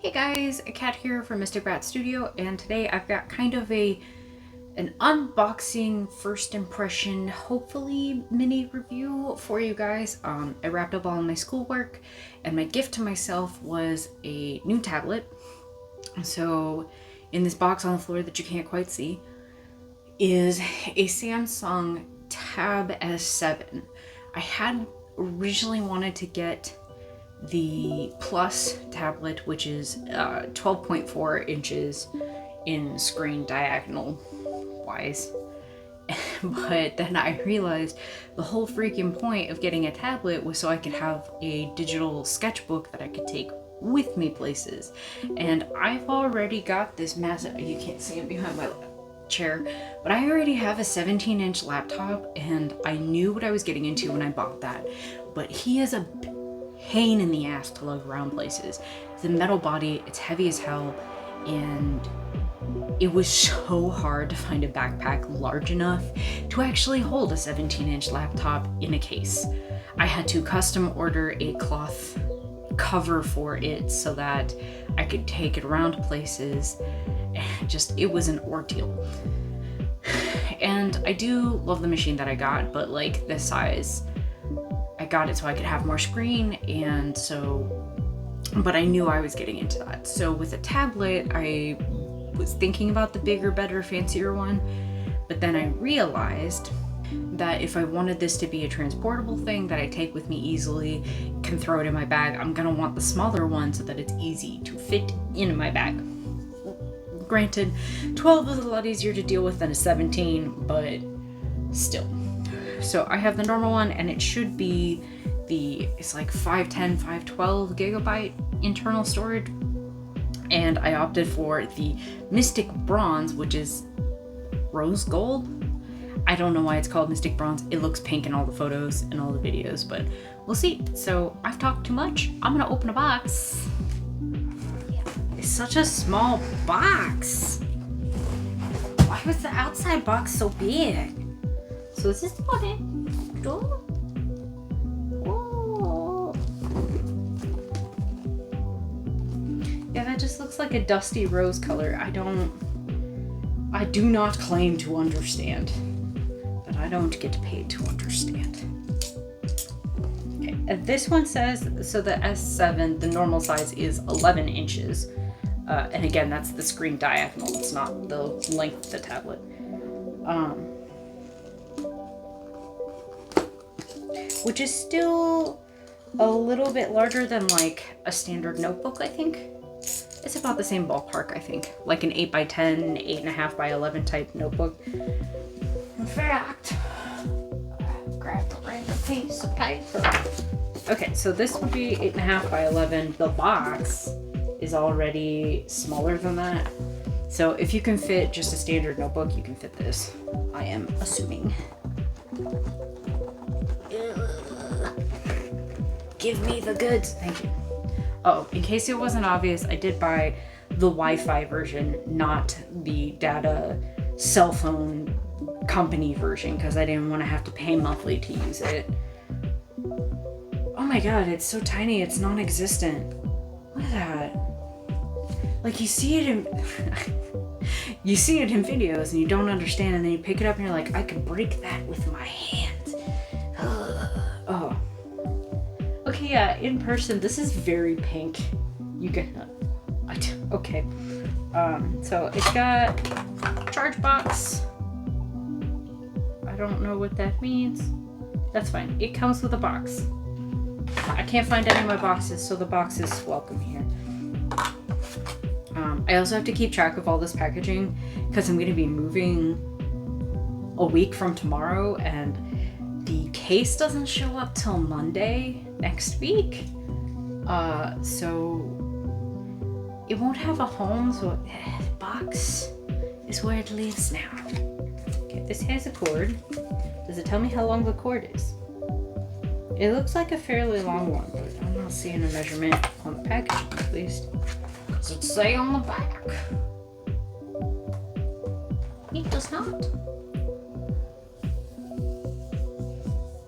Hey guys, Kat here from Mystic Bat Studio, and today I've got kind of an unboxing first impression, hopefully mini review for you guys. I wrapped up all my schoolwork, and my gift to myself was a new tablet. So in this box on the floor that you can't quite see is a Samsung Tab S7. I had originally wanted to get the Plus tablet, which is 12.4 inches in screen diagonal wise. But then I realized the whole freaking point of getting a tablet was so I could have a digital sketchbook that I could take with me places. And I've already got this massive, you can't see it behind my chair, but I already have a 17-inch laptop, and I knew what I was getting into when I bought that. But he is a pain in the ass to lug around places. It's a metal body, it's heavy as hell, and it was so hard to find a backpack large enough to actually hold a 17-inch laptop in a case. I had to custom order a cloth cover for it so that I could take it around places. It was an ordeal. And I do love the machine that I got, but like this size, I got it so I could have more screen, and so, but I knew I was getting into that. So with a tablet, I was thinking about the bigger, better, fancier one, but then I realized that if I wanted this to be a transportable thing that I take with me easily, can throw it in my bag, I'm gonna want the smaller one so that it's easy to fit in my bag. Granted, 12 is a lot easier to deal with than a 17, but still. So I have the normal one, and it should be it's like 510, 512 gigabyte internal storage. And I opted for the Mystic Bronze, which is rose gold. I don't know why it's called Mystic Bronze. It looks pink in all the photos and all the videos, but we'll see. So I've talked too much. I'm gonna open a box. It's such a small box. Why was the outside box so big? So this is what it. Oh. Yeah, that just looks like a dusty rose color. I do not claim to understand, but I don't get paid to understand. Okay, and this one says, so the S7, the normal size is 11 inches. And again, that's the screen diagonal. It's not the length of the tablet. Which is still a little bit larger than like a standard notebook, I think. It's about the same ballpark, I think. Like an 8x10, 8.5 by 11 type notebook. In fact, grab a random piece of paper. Okay, so this would be 8.5 by 11. The box is already smaller than that. So if you can fit just a standard notebook, you can fit this. I am assuming. Give me the goods. Thank you. Oh, in case it wasn't obvious, I did buy the Wi-Fi version, not the data cell phone company version, because I didn't want to have to pay monthly to use it. Oh my god, it's so tiny, it's non-existent. Look at that. Like, you see it in you see it in videos and you don't understand, and then you pick it up and you're like, I can break that with my hands. Oh. Okay, yeah, in person, this is very pink. You get, okay. So it's got charge box. I don't know what that means. That's fine. It comes with a box. I can't find any of my boxes, so the box is welcome here. I also have to keep track of all this packaging because I'm going to be moving a week from tomorrow, and the case doesn't show up till Monday next week. So it won't have a home, so the box is where it lives now. Okay, this has a cord. Does it tell me how long the cord is? It looks like a fairly long one, but I'm not seeing a measurement on the packaging, at least. Does it say on the back? It does not.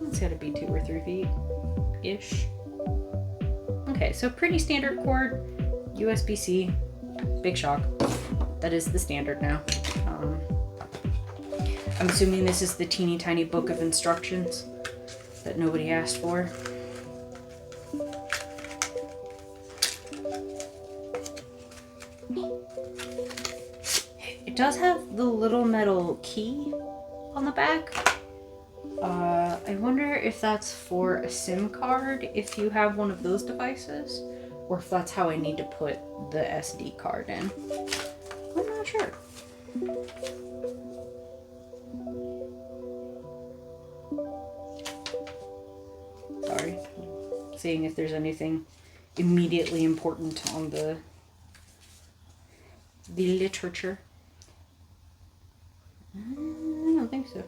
It's gotta be 2 or 3 feet ish. Okay, so pretty standard cord. USB-C, big shock. That is the standard now. I'm assuming this is the teeny tiny book of instructions that nobody asked for. It does have the little metal key on the back. I wonder if that's for a SIM card if you have one of those devices, or if that's how I need to put the SD card in. I'm not sure. Sorry. Seeing if there's anything immediately important on the literature. I don't think so.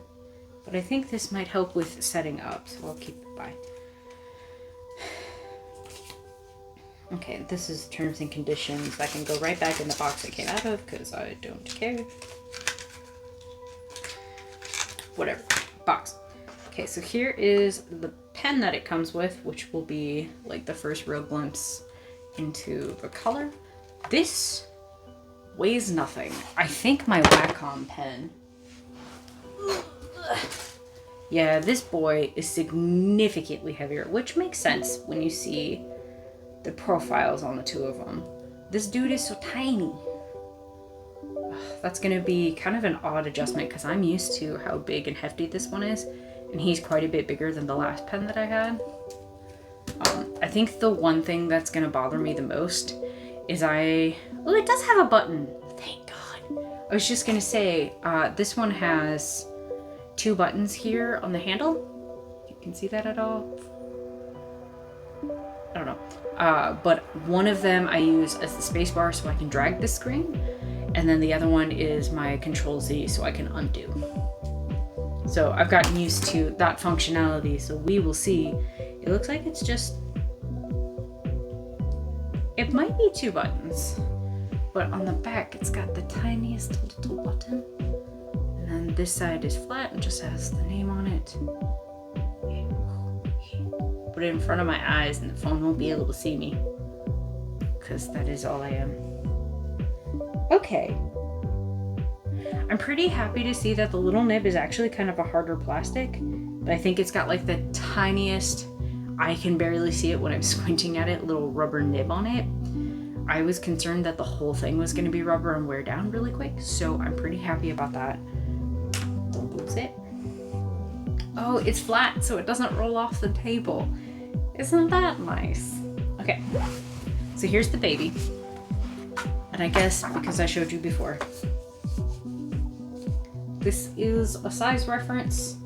But I think this might help with setting up, so I'll keep it by. Okay, this is terms and conditions. That can go right back in the box I came out of because I don't care. Whatever. Box. Okay, so here is the pen that it comes with, which will be like the first real glimpse into the color. This weighs nothing. I think my Wacom pen. Yeah, this boy is significantly heavier, which makes sense when you see the profiles on the two of them. This dude is so tiny. That's gonna be kind of an odd adjustment because I'm used to how big and hefty this one is, and he's quite a bit bigger than the last pen that I had. I think the one thing that's gonna bother me the most is oh, it does have a button. Thank God. I was just gonna say, this one has 2 buttons here on the handle. You can see that at all? I don't know. But one of them I use as the space bar so I can drag the screen, and then the other one is my Control Z so I can undo. So I've gotten used to that functionality, so we will see. It looks like it's just... It might be 2 buttons, but on the back it's got the tiniest little button. And then this side is flat and just has the name on it. Put it in front of my eyes and the phone won't be able to see me, because that is all I am. Okay. I'm pretty happy to see that the little nib is actually kind of a harder plastic, but I think it's got like the tiniest, I can barely see it when I'm squinting at it, little rubber nib on it. I was concerned that the whole thing was going to be rubber and wear down really quick, so I'm pretty happy about that. Don't lose it. Oh, it's flat, so it doesn't roll off the table. Isn't that nice? Okay, so here's the baby. And I guess because I showed you before, this is a size reference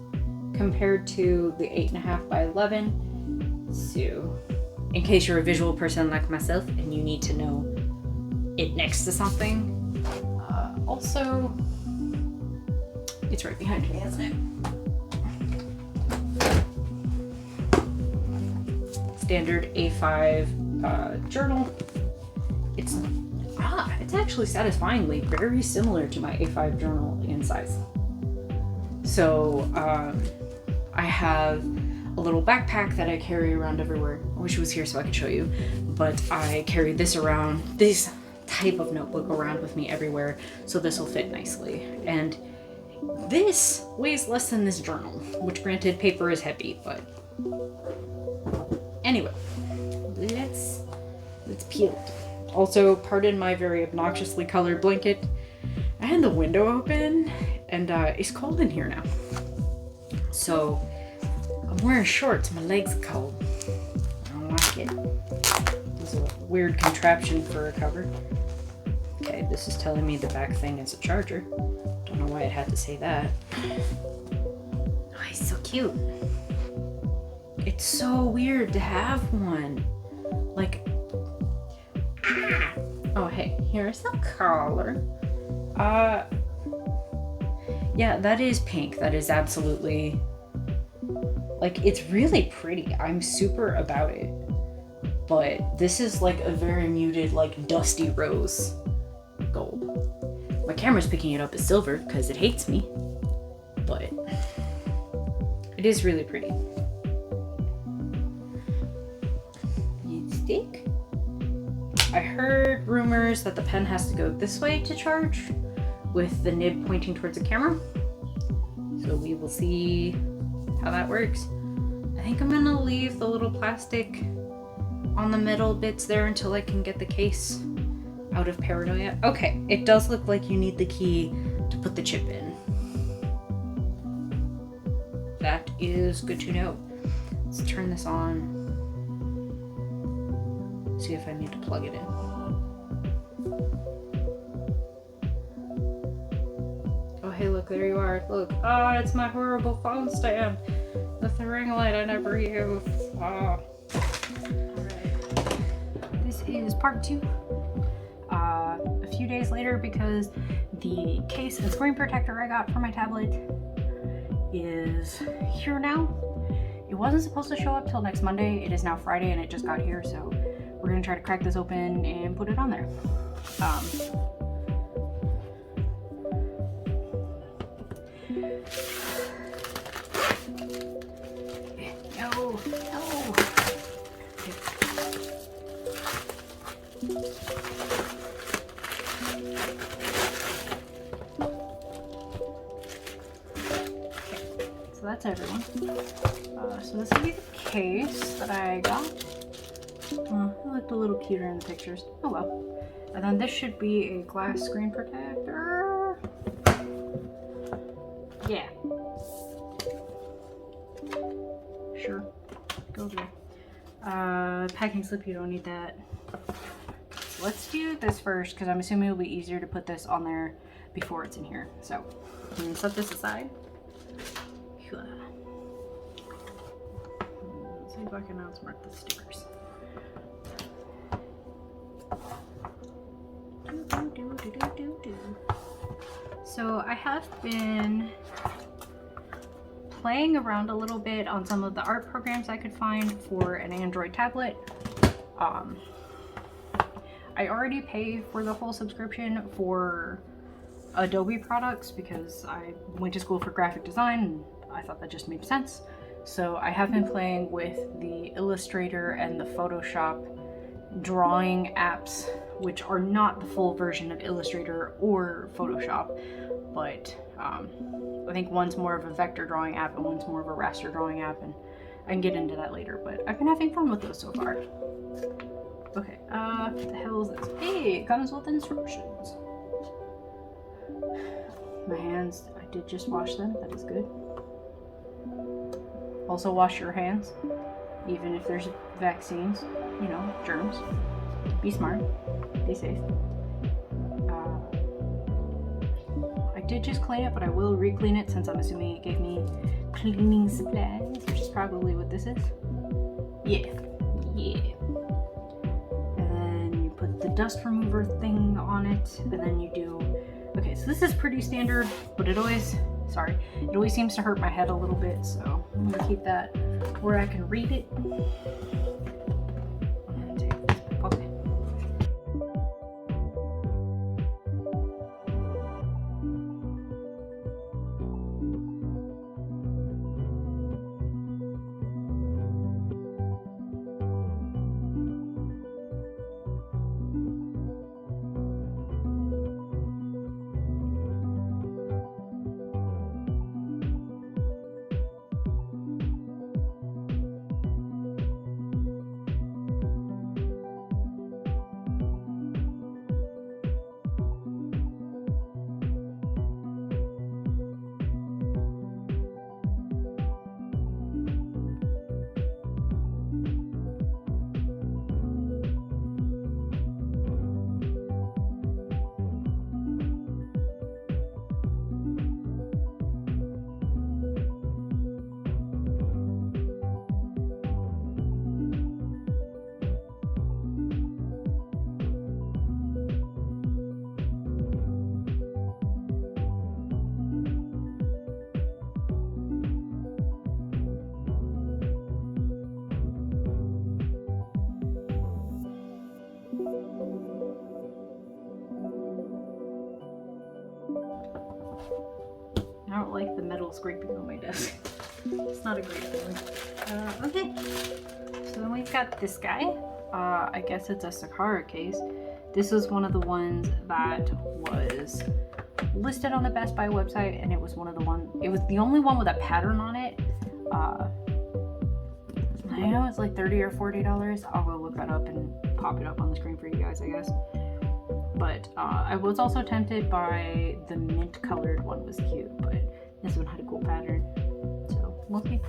compared to the 8.5 by 11. So in case you're a visual person like myself and you need to know it next to something. Also, it's right behind me, isn't it? Standard A5 journal. It's actually satisfyingly very similar to my A5 journal in size. So I have a little backpack that I carry around everywhere. I wish it was here so I could show you, but I carry this around, this type of notebook around with me everywhere, so this will fit nicely. And this weighs less than this journal, which granted paper is heavy, but anyway, let's peel it. Also, pardon my very obnoxiously colored blanket. I had the window open, and it's cold in here now. So I'm wearing shorts. My legs are cold. I don't like it. This is a weird contraption for a cover. Okay, this is telling me the back thing is a charger. Don't know why it had to say that. Oh, he's so cute. It's so weird to have one. Like, oh hey, here's the collar. Yeah, that is pink. That is absolutely, like, it's really pretty. I'm super about it. But this is like a very muted, like, dusty rose gold. My camera's picking it up as silver because it hates me. But it is really pretty. Stick. I heard rumors that the pen has to go this way to charge, with the nib pointing towards the camera. So we will see how that works. I think I'm gonna leave the little plastic on the metal bits there until I can get the case out of paranoia. Okay, it does look like you need the key to put the chip in. That is good to know. Let's turn this on. See if I need to plug it in. Oh, hey, look, there you are. Look. Ah, it's my horrible phone stand with the ring light I never use. Ah. Alright. This is part 2. A few days later, because the case and screen protector I got for my tablet is here now. It wasn't supposed to show up till next Monday. It is now Friday and it just got here, so we're gonna try to crack this open and put it on there. No. So that's everyone. So this will be the case that I got. It looked a little cuter in the pictures. Oh well. And then this should be a glass screen protector. Yeah. Sure. Go there. Packing slip, you don't need that. So let's do this first, because I'm assuming it'll be easier to put this on there before it's in here. So I'm gonna set this aside. Let's see if I can outsmart the stickers. So I have been playing around a little bit on some of the art programs I could find for an Android tablet. I already pay for the whole subscription for Adobe products because I went to school for graphic design and I thought that just made sense. So I have been playing with the Illustrator and the Photoshop drawing apps, which are not the full version of Illustrator or Photoshop, but I think one's more of a vector drawing app and one's more of a raster drawing app, and I can get into that later, but I've been having fun with those so far. Okay, what the hell is this? Hey, it comes with instructions. My hands, I did just wash them, that is good. Also wash your hands, even if there's vaccines, you know, germs. Be smart, be safe. I did just clean it, but I will re-clean it since I'm assuming it gave me cleaning supplies, which is probably what this is. Yeah. And then you put the dust remover thing on it, and then you do... Okay, so this is pretty standard, but it always seems to hurt my head a little bit, so I'm gonna keep that where I can read it. Okay. I don't like the metal scraping on my desk. It's not a great feeling. Okay, so then we've got this guy. I guess it's a Sakara case. This was one of the ones that was listed on the Best Buy website, and it was the only one with a pattern on it. I know it's like $30 or $40. I'll go look that up and pop it up on the screen for you guys, I guess. But I was also tempted by the mint colored one. Was cute, but this one had a cool pattern. So we'll see.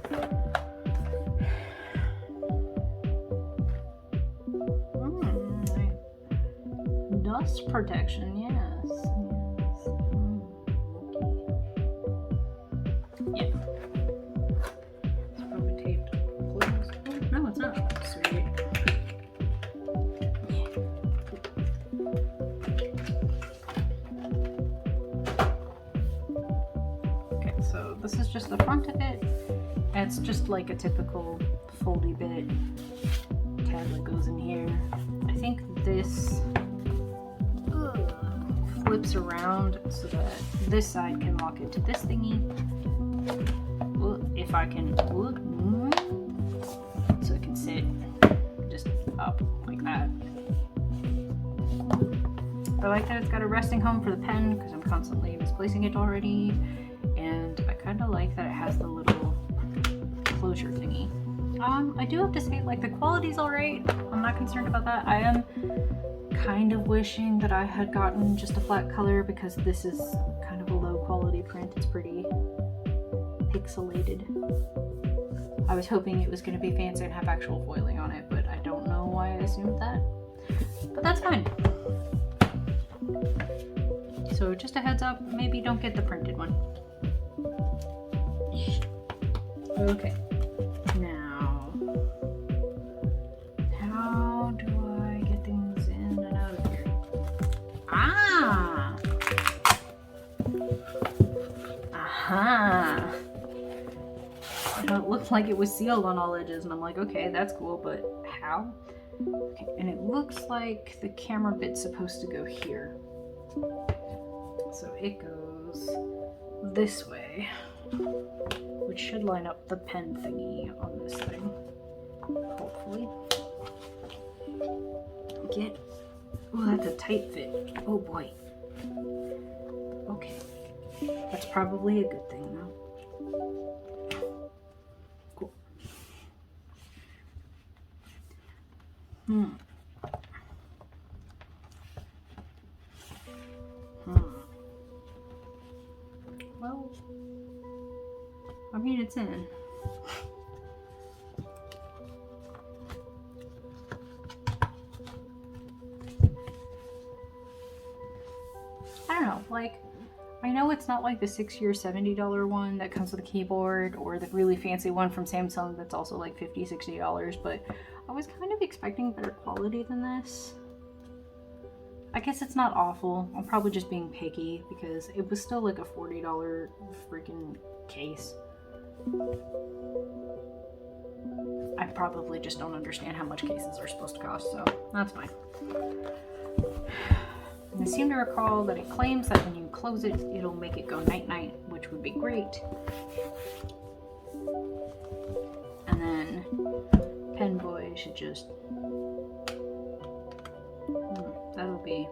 Dust protection, yes. Okay. Yeah. It's probably taped closed. Oh, no, it's not. Sweet. Okay, so this is just the front of it. And it's just like a typical foldy bit tab that goes in here. I think this flips around so that this side can lock into this thingy. If I can, so it can sit just up like that. I like that it's got a resting home for the pen because I'm constantly misplacing it already, and I kind of like that it has the little closure thingy. I do have to say, like, the quality's alright. I'm not concerned about that. I am kind of wishing that I had gotten just a flat color because this is kind of a low quality print. It's pretty pixelated. I was hoping it was going to be fancy and have actual foiling on it, but I don't know why I assumed that. But that's fine. So just a heads up, maybe don't get the printed one. Okay. Now, how do I get things in and out of here? Ah! Aha! It looked like it was sealed on all edges, and I'm like, okay, that's cool, but how? Okay, and it looks like the camera bit's supposed to go here. So it goes this way, which should line up the pen thingy on this thing, hopefully. Oh, that's a tight fit. Oh boy. Okay. That's probably a good thing though. Cool. Well, I mean, it's in. I don't know, like, I know it's not like the $60 or $70 one that comes with a keyboard, or the really fancy one from Samsung that's also like $50, $60, but I was kind of expecting better quality than this. I guess it's not awful. I'm probably just being picky because it was still like a $40 freaking case. I probably just don't understand how much cases are supposed to cost, so that's fine. And I seem to recall that it claims that when you close it, it'll make it go night-night, which would be great. And then Penboy should just... that'll be...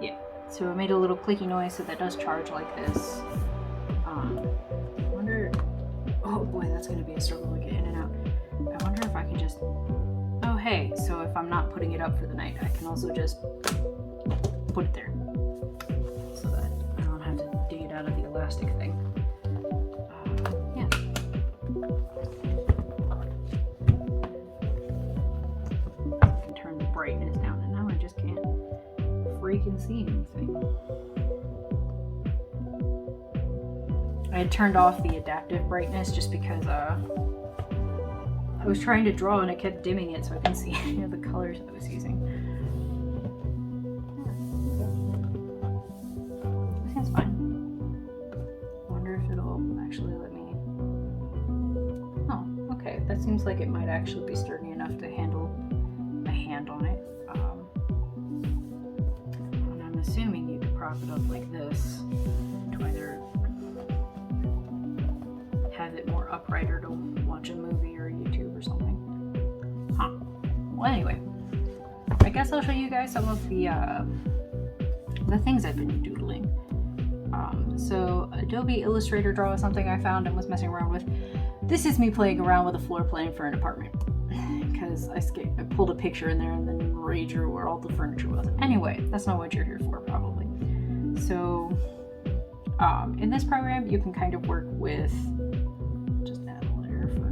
Yeah, so it made a little clicky noise, so that does charge like this. I wonder... Oh boy, that's going to be a struggle to get in and out. I wonder if I can just... Oh hey, so if I'm not putting it up for the night, I can also just put it there. So that I don't have to dig it out of the elastic thing. Yeah. I can turn the brightness down, and now I just can't freaking see anything. I had turned off the adaptive brightness just because I was trying to draw and it kept dimming it so I couldn't see any of the colors I was using. This seems fine. I wonder if it'll actually let me... Oh, okay. That seems like it might actually be sturdy enough to handle a hand on it. And I'm assuming you could prop it up like this to either have it more uprighter to watch a movie or YouTube or something. Huh. Well, anyway, I guess I'll show you guys some of the things I've been doodling. So Adobe Illustrator Draw is something I found and was messing around with. This is me playing around with a floor plan for an apartment because I pulled a picture in there and then redrew where all the furniture was. Anyway, that's not what you're here for, probably. So in this program, you can kind of work with, just add a layer for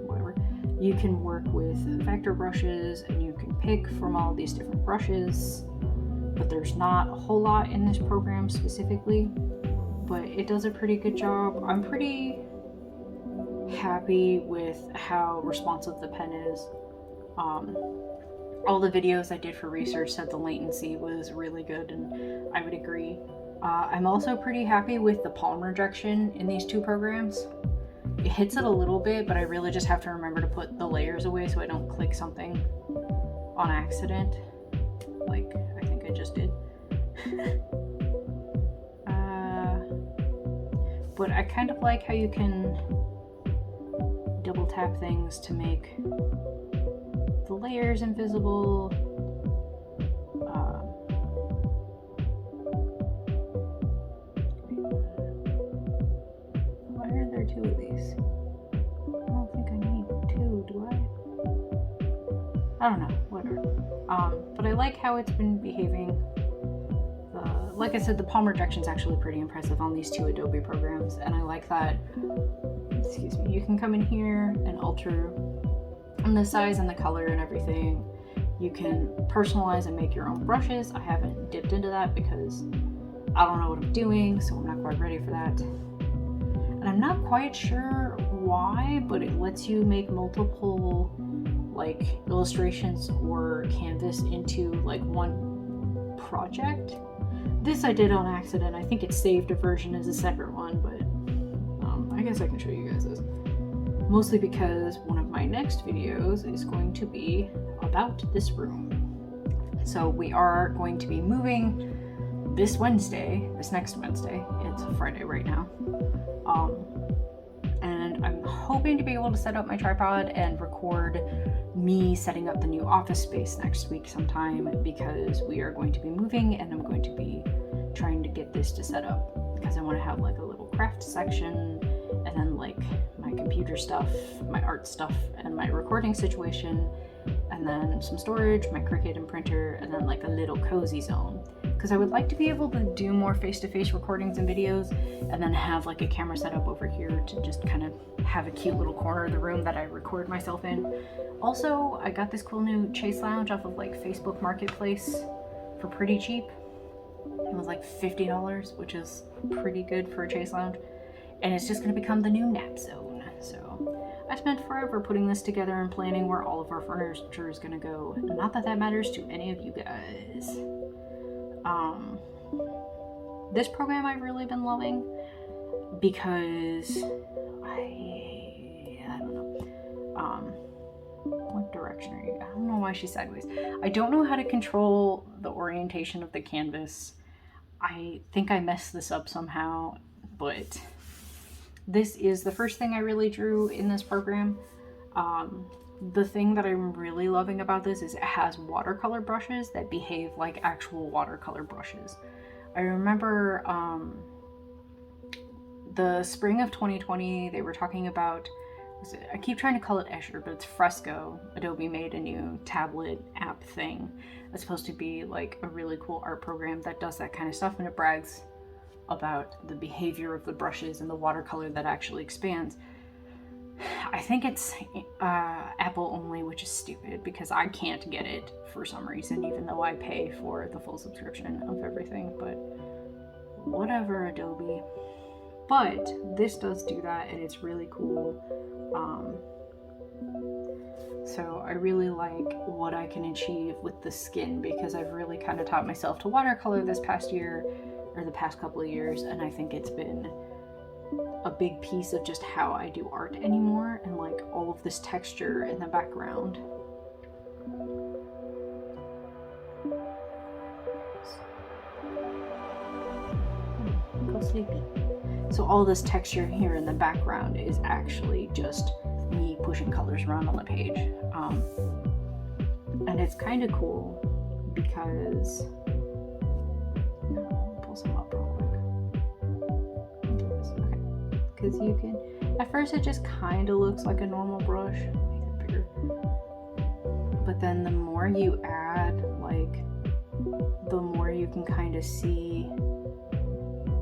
whatever. You can work with vector brushes and you can pick from all these different brushes, but there's not a whole lot in this program specifically, but it does a pretty good job. I'm pretty happy with how responsive the pen is. All the videos I did for research said the latency was really good, and I would agree. I'm also pretty happy with the palm rejection in these two programs. It hits it a little bit, but I really just have to remember to put the layers away so I don't click something on accident, like I think I just did. But I kind of like how you can double tap things to make the layers invisible. Why are there two of these? I don't think I need two, do I? I don't know, whatever. But I like how it's been behaving. Like I said, the palm rejection is actually pretty impressive on these two Adobe programs, and I like that, excuse me, you can come in here and alter the size and the color and everything. You can personalize and make your own brushes. I haven't dipped into that because I don't know what I'm doing, so I'm not quite ready for that. And I'm not quite sure why, but it lets you make multiple like illustrations or canvas into like one project. This I did on accident. I think it saved a version as a separate one, but I guess I can show you guys this. Mostly because one of my next videos is going to be about this room. So we are going to be moving this next Wednesday. It's Friday right now. And I'm hoping to be able to set up my tripod and record me setting up the new office space next week sometime, because we are going to be moving and I'm going to be trying to get this to set up, because I want to have like a little craft section and then like my computer stuff, my art stuff, and my recording situation, and then some storage, my Cricut and printer, and then like a little cozy zone. Because I would like to be able to do more face-to-face recordings and videos, and then have like a camera set up over here to just kind of have a cute little corner of the room that I record myself in. Also, I got this cool new Chase Lounge off of like Facebook Marketplace for pretty cheap. It was like $50, which is pretty good for a Chase Lounge. And it's just going to become the new nap zone. So I spent forever putting this together and planning where all of our furniture is going to go. Not that that matters to any of you guys. This program I've really been loving because I don't know. What direction are you? I don't know why she's sideways. I don't know how to control the orientation of the canvas. I think I messed this up somehow, but this is the first thing I really drew in this program. The thing that I'm really loving about this is it has watercolor brushes that behave like actual watercolor brushes. I remember the spring of 2020, they were talking about, I keep trying to call it Escher, but it's Fresco. Adobe made a new tablet app thing that's supposed to be like a really cool art program that does that kind of stuff, and it brags about the behavior of the brushes and the watercolor that actually expands. I think it's Apple only, which is stupid because I can't get it for some reason, even though I pay for the full subscription of everything, but whatever, Adobe. But this does do that, and it's really cool. So I really like what I can achieve with the skin, because I've really kind of taught myself to watercolor this past year, or the past couple of years, and I think it's been a big piece of just how I do art anymore, and like all of this texture in the background. Go sleepy. So all this texture here in the background is actually just me pushing colors around on the page. And it's kind of cool because, I'll pull some up real quick. Okay, because you can, at first it just kind of looks like a normal brush. Make it bigger. But then the more you add, like, the more you can kind of see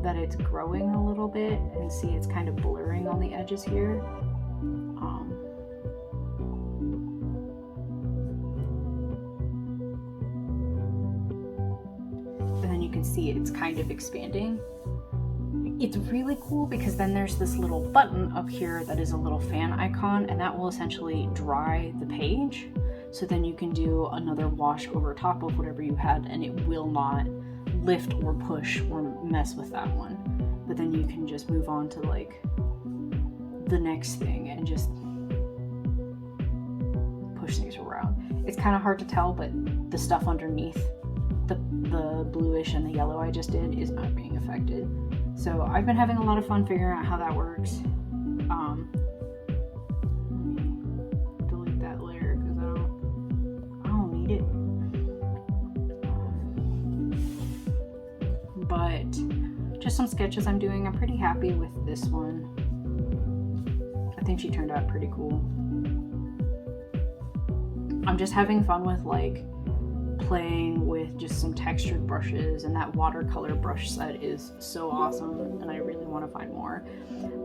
that it's growing a little bit and see it's kind of blurring on the edges here. And then you can see it's kind of expanding. It's really cool because then there's this little button up here that is a little fan icon, and that will essentially dry the page. So then you can do another wash over top of whatever you had, and it will not lift or push or mess with that one. But then you can just move on to like the next thing and just push things around. It's kind of hard to tell, but the stuff underneath the bluish and the yellow I just did is not being affected. So I've been having a lot of fun figuring out how that works. Let me delete that layer because I don't need it. But just some sketches I'm doing. I'm pretty happy with this one. I think she turned out pretty cool. I'm just having fun with like playing with just some textured brushes, and that watercolor brush set is so awesome, and I really want to find more.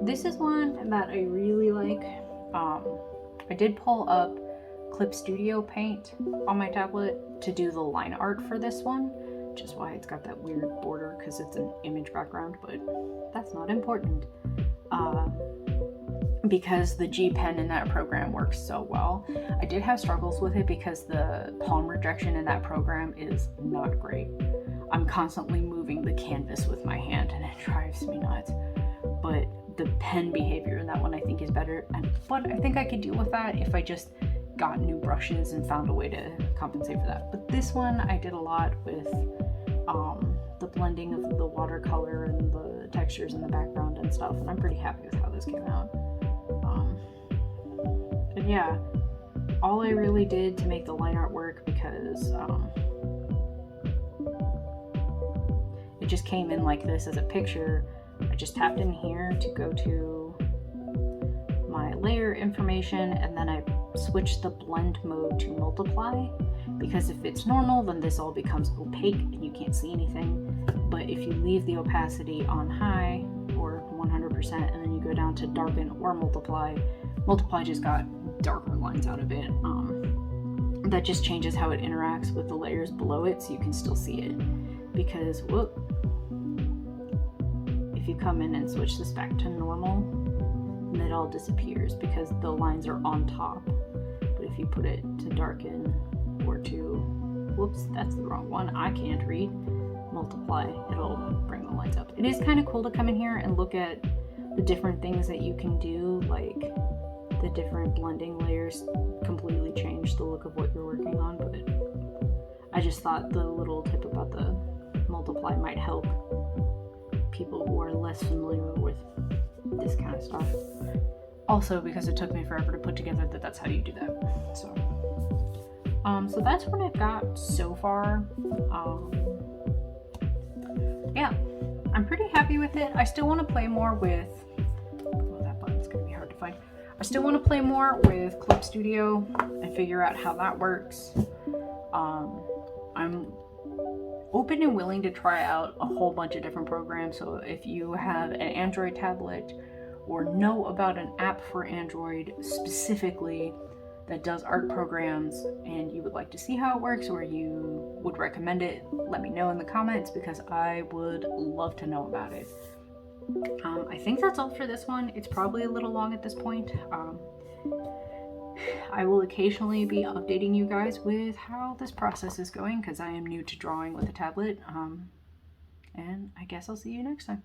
This is one that I really like. I did pull up Clip Studio Paint on my tablet to do the line art for this one, which is why it's got that weird border because it's an image background, but that's not important. Because the G Pen in that program works so well. I did have struggles with it because the palm rejection in that program is not great. I'm constantly moving the canvas with my hand and it drives me nuts. But the pen behavior in that one I think is better. But I think I could deal with that if I just got new brushes and found a way to compensate for that. But this one I did a lot with the blending of the watercolor and the textures in the background and stuff, and I'm pretty happy with how this came out. And yeah, all I really did to make the line art work, because it just came in like this as a picture. I just tapped in here to go to my layer information, and then I switched the blend mode to multiply, because if it's normal then this all becomes opaque and you can't see anything. But if you leave the opacity on high or 100% and then you go down to darken or multiply just got darker lines out of it. That just changes how it interacts with the layers below it, so you can still see it. Because if you come in and switch this back to normal, then it all disappears because the lines are on top. But if you put it to darken or to, whoops, that's the wrong one, I can't read, multiply, it'll bring the lines up. It is kind of cool to come in here and look at the different things that you can do, like the different blending layers completely change the look of what you're working on. But I just thought the little tip about the multiply might help people who are less familiar with this kind of stuff. Also, because it took me forever to put together that that's how you do that. So that's what I've got so far. Yeah, I'm pretty happy with it. I still want to play more with, oh, that button's gonna be hard to find. I still want to play more with Clip Studio and figure out how that works. I'm open and willing to try out a whole bunch of different programs. So if you have an Android tablet or know about an app for Android specifically that does art programs and you would like to see how it works, or you would recommend it, let me know in the comments, because I would love to know about it. I think that's all for this one. It's probably a little long at this point. I will occasionally be updating you guys with how this process is going, because I am new to drawing with a tablet. And I guess I'll see you next time.